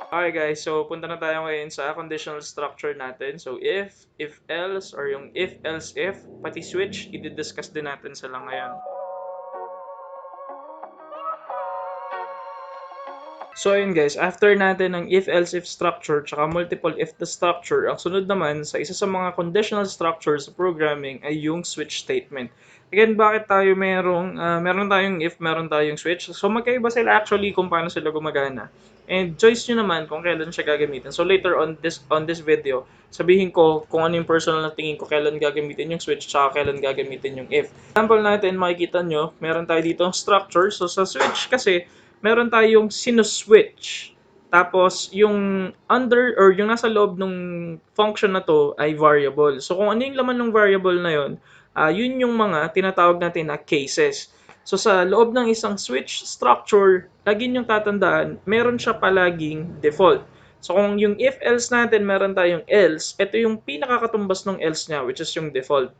Okay guys, so punta na tayo ngayon sa conditional structure natin. So if else, or yung if else if, pati switch, i-discuss din natin sila ngayon. So ayun guys, after natin ng if else if structure tsaka multiple if the structure, ang sunod naman sa isa sa mga conditional structures sa programming ay yung switch statement. Again, bakit tayo meron tayong if, meron tayong switch? So magkaiba sila actually kung paano sila gumagana. And choice nyo naman kung kailan siya gagamitin. So later on this video, sabihin ko kung ano yung personal na tingin ko kailan gagamitin yung switch tsaka kailan gagamitin yung if. Example natin, makikita nyo, meron tayo dito structure. So sa switch kasi, meron tayong sinuswitch. Tapos, yung under or yung nasa loob ng function na to ay variable. So, kung ano yung laman ng variable na yun, yun yung mga tinatawag natin na cases. So, sa loob ng isang switch structure, lagi niyong tatandaan, meron siya palaging default. So, kung yung if-else natin, meron tayong else, ito yung pinakakatumbas ng else niya, which is yung default.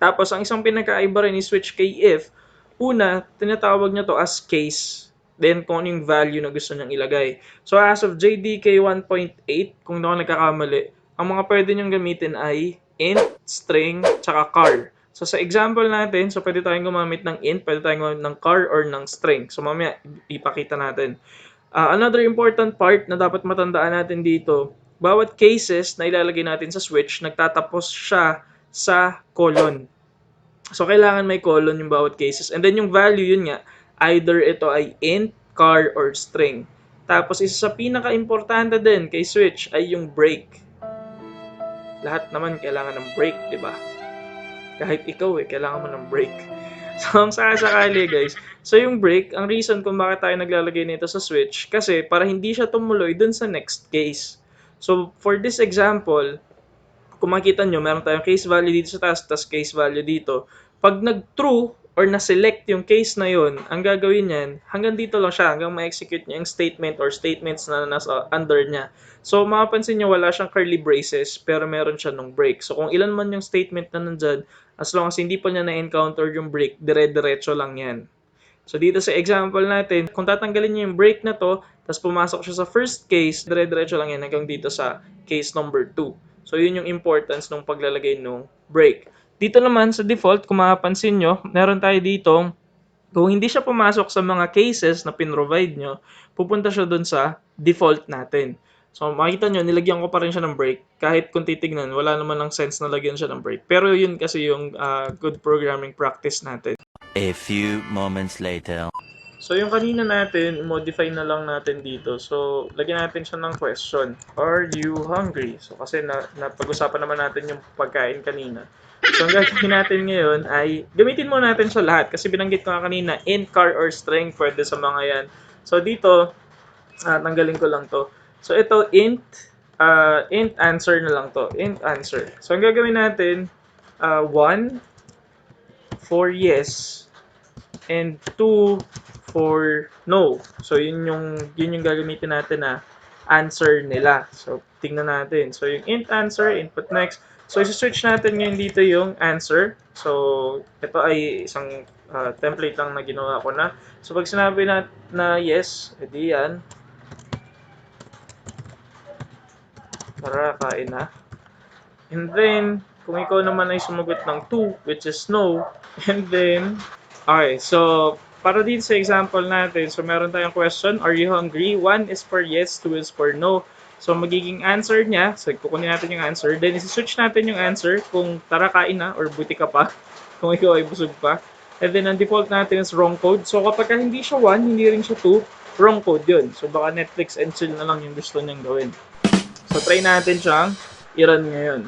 Tapos, ang isang pinakaiba rin ni switch kay if, una, tinatawag niya to as case. Then, kung ano yung value na gusto niyang ilagay. So, as of JDK 1.8, kung hindi ako nagkakamali, ang mga pwede niyong gamitin ay int, string, tsaka char. So, sa example natin, so pwede tayong gumamit ng int, pwede tayong gumamit ng char, or ng string. So, mamaya, ipakita natin. Another important part na dapat matandaan natin dito, bawat cases na ilalagay natin sa switch, nagtatapos siya sa colon. So, kailangan may colon yung bawat cases. And then yung value, yun nga, either ito ay int, char, or string. Tapos, isa sa pinaka-importante din kay switch ay yung break. Lahat naman kailangan ng break, di ba? Kahit ikaw kailangan mo ng break. So, ang sakali guys, so yung break, ang reason kung bakit tayo naglalagay nito sa switch, kasi para hindi siya tumuloy dun sa next case. So, for this example, kung makita nyo, meron tayong case value dito sa taas, tas case value dito. Pag nag-true or na-select yung case na yon, ang gagawin niyan, hanggang dito lang siya, hanggang ma-execute niya yung statement or statements na nasa under niya. So, mapapansin nyo, wala siyang curly braces, pero meron siya nung break. So, kung ilan man yung statement na nandyan, as long as hindi pa niya na-encounter yung break, dire-diretso lang yan. So, dito sa example natin, kung tatanggalin niyo yung break na to, tapos pumasok siya sa first case, dire-diretso lang yan hanggang dito sa case number 2. So, yun yung importance ng paglalagay ng break. Dito naman sa default, kung mapapansin nyo, meron tayo dito, kung hindi siya pumasok sa mga cases na pinrovide nyo, pupunta siya dun sa default natin. So, makikita nyo, nilagyan ko pa rin siya ng break. Kahit kung titignan, wala naman ng sense na lagyan siya ng break. Pero yun kasi yung good programming practice natin. A few moments later. So, yung kanina natin, modify na lang natin dito. So, lagyan natin siya ng question. Are you hungry? So, kasi napag-usapan naman natin yung pagkain kanina. So, ang gagawin natin ngayon ay, gamitin mo natin siya lahat. Kasi binanggit ko nga kanina, int, char, or string, pwede sa mga yan. So, dito, tanggalin ko lang to. So, ito, int answer na lang to. Int answer. So, ang gagawin natin, 1 for yes, and 2 for no. So, yun yung gagamitin natin na answer nila. So, tingnan natin. So, yung int answer, input next. So, isi-switch natin ngayon dito yung answer. So, ito ay isang template lang na ginawa ko na. So, pag sinabi na yes, edi yan. Tara, kain na. And then, kung ikaw naman ay sumagot ng 2, which is no, and then, okay, so, para din sa example natin, so meron tayong question, are you hungry? 1 is for yes, 2 is for no. So, magiging answer niya, so kukunin natin yung answer, then isi-switch natin yung answer kung tara kain na or buti ka pa, kung ikaw ay busog pa. And then, ang default natin is wrong code. So, kapag hindi siya 1, hindi rin siya 2, wrong code yun. So, baka Netflix and chill na lang yung gusto niyang gawin. So, try natin siyang i-run ngayon.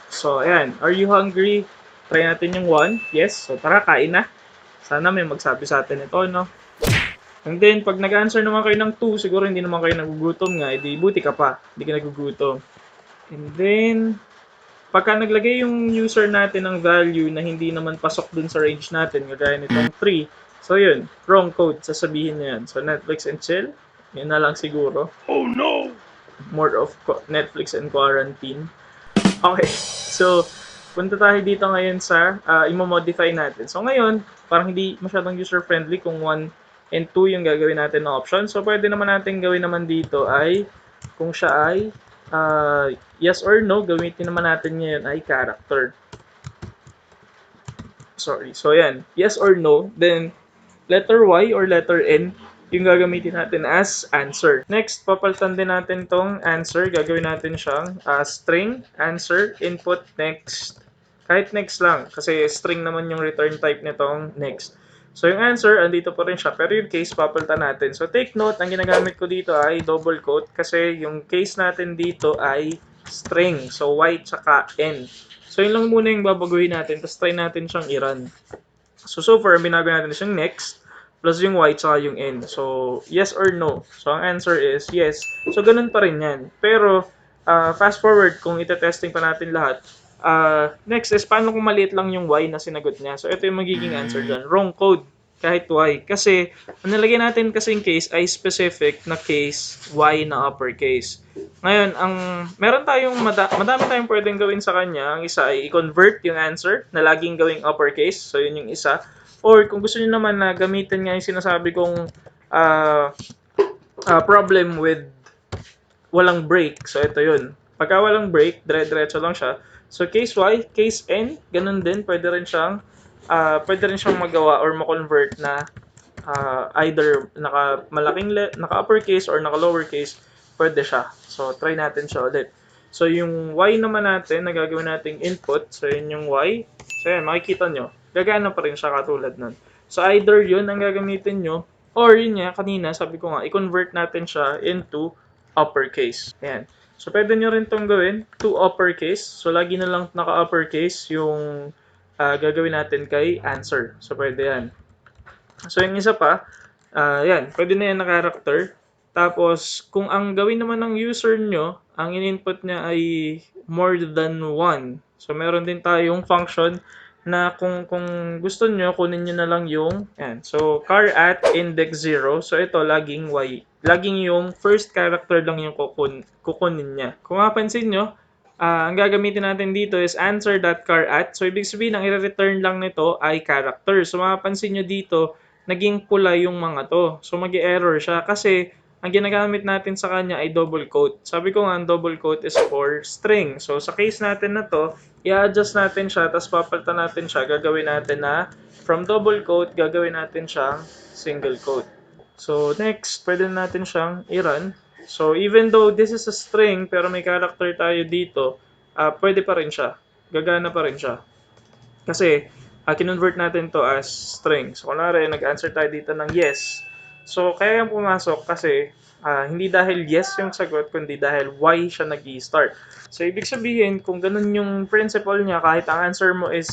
So, ayan. Are you hungry? Try natin yung 1. Yes. So, tara, kain na. Sana may magsabi sa atin ito, no? And then, pag nag-answer naman kayo ng 2, siguro hindi naman kayo nagugutom nga. Edi, buti ka pa. Hindi ka nagugutom. And then, pagka naglagay yung user natin ng value na hindi naman pasok dun sa range natin, kagaya nitong 3, so yun, wrong code, sasabihin niya yan. So, Netflix and chill, yun na lang siguro. Oh no! More of Netflix and quarantine. Okay, so punta tayo dito ngayon sa i-modify natin. So ngayon, parang hindi masyadong user-friendly kung 1 and 2 yung gagawin natin na option. So, pwede naman natin gawin naman dito ay, kung siya ay yes or no, gamitin naman natin ngayon ay character. Sorry. So, yan. Yes or no. Then, letter Y or letter N yung gagamitin natin as answer. Next, papalitan din natin tong answer. Gagawin natin siyang string, answer, input, next. Kahit next lang. Kasi string naman yung return type nitong next. So, yung answer, andito pa rin siya. Pero yung case, papalitan natin. So, take note, ang ginagamit ko dito ay double quote. Kasi yung case natin dito ay string. So, Y tsaka N. So, yun lang muna yung babaguhin natin. Tapos, try natin siyang i-run. So far, binago natin siyang next, plus yung Y, tsaka yung N. So, yes or no. So, ang answer is yes. So, ganun pa rin yan. Pero, fast forward, kung ite-testing pa natin lahat, next is, paano kung maliit lang yung Y na sinagot niya? So, ito yung magiging answer dyan. Wrong code. Kahit Y. Kasi, ang nalagay natin kasing case ay specific na case Y na uppercase. Ngayon, meron tayong madami tayong pwedeng gawin sa kanya. Ang isa ay i-convert yung answer na laging gawing uppercase. So, yun yung isa. Or kung gusto niyo naman na gamitin nga yung sinasabi kong problem with walang break. So, ito yun. Pagka walang break, dire-diretso lang siya. So, case Y, case N, ganun din. Pwede rin siyang magawa or ma-convert na either naka uppercase or naka lowercase, pwede siya. So, try natin siya ulit. So, yung Y naman natin, na gagawin nating input. So, yun yung Y. So, yan, makikita nyo. Gagana pa rin siya katulad nun. So, either yun ang gagamitin nyo, or yun nga, kanina, sabi ko nga, i-convert natin siya into uppercase. Ayan. So, pwede nyo rin itong gawin to uppercase. So, lagi na lang naka-uppercase yung gagawin natin kay answer. So, pwede yan. So, yung isa pa, yan, pwede na yan na character. Tapos, kung ang gawin naman ng user nyo, ang in-input niya ay more than 1. So, meron din tayong function na kung gusto nyo, kunin nyo na lang yung, yan. So, char at index 0. So, ito, laging Y. Laging yung first character lang yung kukunin niya. Kung mapansin nyo, ang gagamitin natin dito is answer.char@. So, ibig sabihin, ang i-return lang nito ay character. So, mapapansin nyo dito, naging pula yung mga to. So, mag-error siya kasi ang ginagamit natin sa kanya ay double quote. Sabi ko nga, ang double quote is for string. So, sa case natin na to, i-adjust natin siya, tapos papalitan natin siya. Gagawin natin na from double quote, gagawin natin siyang single quote. So, next, pwede natin siyang i-run. So, even though this is a string, pero may character tayo dito, pwede pa rin siya. Gagana pa rin siya. Kasi, kinonvert natin to as string. So, kunwari, nag-answer tayo dito ng yes. So, kaya yung pumasok kasi hindi dahil yes yung sagot, kundi dahil Y siya nag-i-start. So, ibig sabihin, kung ganun yung principle niya, kahit ang answer mo is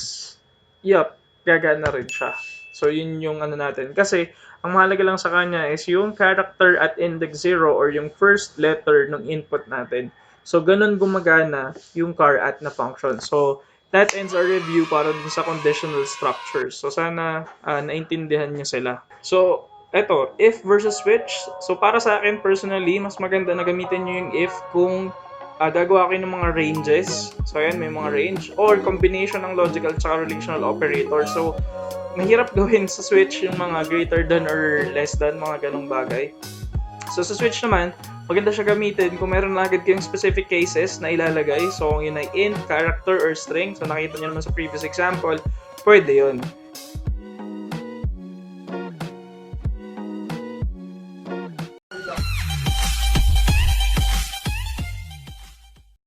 yup, gagana rin siya. So, yun yung ano natin. Kasi, ang mahalaga lang sa kanya is yung character at index 0 or yung first letter ng input natin. So, ganun gumagana yung char at na function. So, that ends our review para dun sa conditional structures. So, sana naintindihan niyo sila. So, eto, if versus switch. So, para sa akin personally, mas maganda na gamitin nyo yung if kung gagawa kayo ng mga ranges. So, ayan, may mga range. Or combination ng logical at relational operator. So, mahirap gawin sa switch yung mga greater than or less than, mga ganong bagay. So, sa switch naman, maganda siya gamitin kung meron na agad kayong specific cases na ilalagay. So, kung yun ay int, character, or string. So, nakita nyo naman sa previous example, pwede yun.